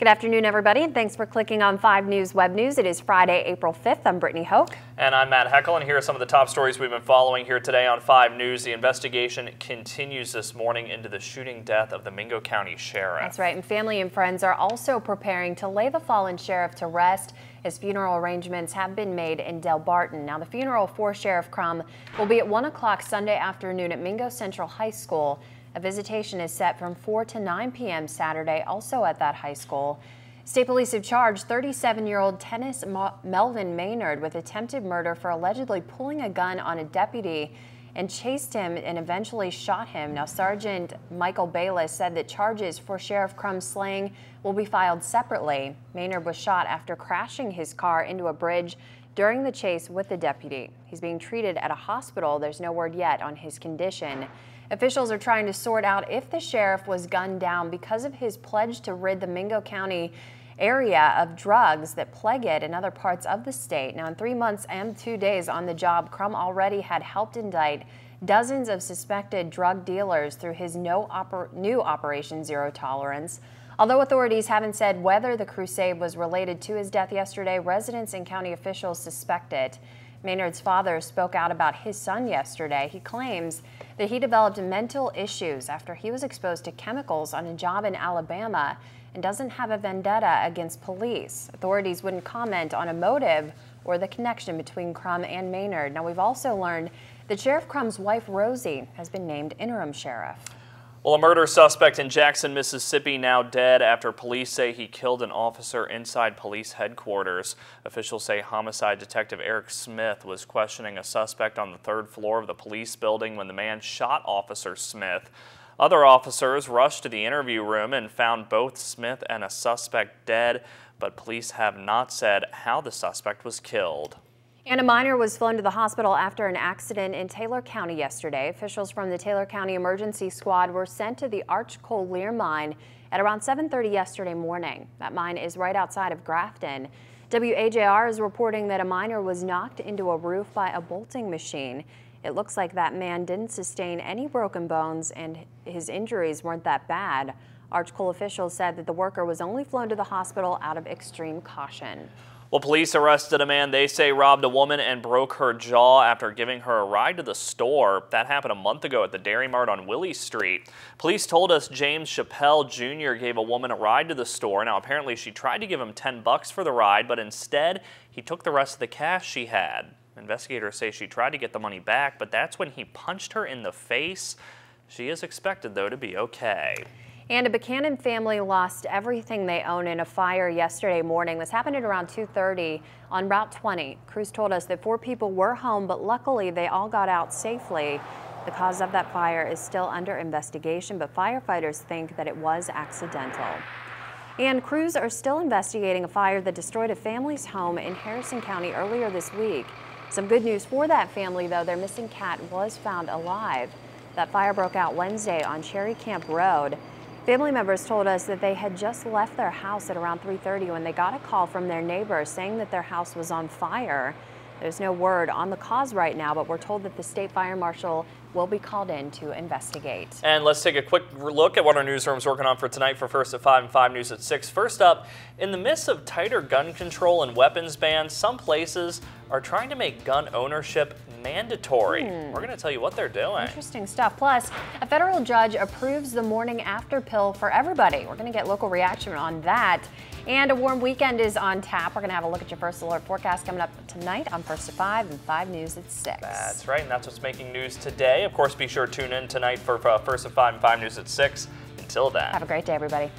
Good afternoon, everybody, and thanks for clicking on 5 News Web News. It is Friday, April 5th. I'm Brittany Hoke. And I'm Matt Heckel, and here are some of the top stories we've been following here today on 5 News. The investigation continues this morning into the shooting death of the Mingo County Sheriff. That's right, and family and friends are also preparing to lay the fallen sheriff to rest. His funeral arrangements have been made in Del Barton. Now, the funeral for Sheriff Crum will be at 1 o'clock Sunday afternoon at Mingo Central High School. A visitation is set from 4 to 9 p.m. Saturday, also at that high school. State police have charged 37-year-old Tennis Melvin Maynard with attempted murder for allegedly pulling a gun on a deputy and chased him and eventually shot him. Now, Sergeant Michael Bayless said that charges for Sheriff Crum's slaying will be filed separately. Maynard was shot after crashing his car into a bridge during the chase with the deputy. He's being treated at a hospital. There's no word yet on his condition. Officials are trying to sort out if the sheriff was gunned down because of his pledge to rid the Mingo County area of drugs that plague it in other parts of the state. Now, in 3 months and 2 days on the job, Crum already had helped indict dozens of suspected drug dealers through his new Operation Zero Tolerance. Although authorities haven't said whether the crusade was related to his death yesterday, residents and county officials suspect it. Maynard's father spoke out about his son yesterday. He claims that he developed mental issues after he was exposed to chemicals on a job in Alabama and doesn't have a vendetta against police. Authorities wouldn't comment on a motive or the connection between Crum and Maynard. Now, we've also learned that Sheriff Crum's wife, Rosie, has been named interim sheriff. Well, a murder suspect in Jackson, Mississippi, now dead after police say he killed an officer inside police headquarters. Officials say homicide detective Eric Smith was questioning a suspect on the 3rd floor of the police building when the man shot Officer Smith. Other officers rushed to the interview room and found both Smith and a suspect dead, but police have not said how the suspect was killed. And a minor was flown to the hospital after an accident in Taylor County yesterday. Officials from the Taylor County Emergency Squad were sent to the Arch Coal Lear mine at around 7:30 yesterday morning. That mine is right outside of Grafton. WAJR is reporting that a minor was knocked into a roof by a bolting machine. It looks like that man didn't sustain any broken bones and his injuries weren't that bad. Arch Coal officials said that the worker was only flown to the hospital out of extreme caution. Well, police arrested a man they say robbed a woman and broke her jaw after giving her a ride to the store. That happened a month ago at the Dairy Mart on Willie Street. Police told us James Chappelle Jr. gave a woman a ride to the store. Now, apparently she tried to give him $10 for the ride, but instead he took the rest of the cash she had. Investigators say she tried to get the money back, but that's when he punched her in the face. She is expected, though, to be okay. And a Buchanan family lost everything they own in a fire yesterday morning. This happened at around 2:30 on Route 20. Crews told us that 4 people were home, but luckily they all got out safely. The cause of that fire is still under investigation, but firefighters think that it was accidental. And crews are still investigating a fire that destroyed a family's home in Harrison County earlier this week. Some good news for that family, though. Their missing cat was found alive. That fire broke out Wednesday on Cherry Camp Road. Family members told us that they had just left their house at around 3:30 when they got a call from their neighbor saying that their house was on fire. There's no word on the cause right now, but we're told that the state fire marshal will be called in to investigate. And let's take a quick look at what our newsroom's working on for tonight for First at 5 and 5 News at 6. First up, in the midst of tighter gun control and weapons bans, some places are trying to make gun ownership mandatory. We're going to tell you what they're doing. Interesting stuff. Plus, a federal judge approves the morning after pill for everybody. We're going to get local reaction on that. And a warm weekend is on tap. We're going to have a look at your First Alert forecast coming up tonight on First at 5 and 5 News at 6. That's right, and that's what's making news today. Of course, be sure to tune in tonight for First at 5 and 5 News at 6. Until then. Have a great day, everybody.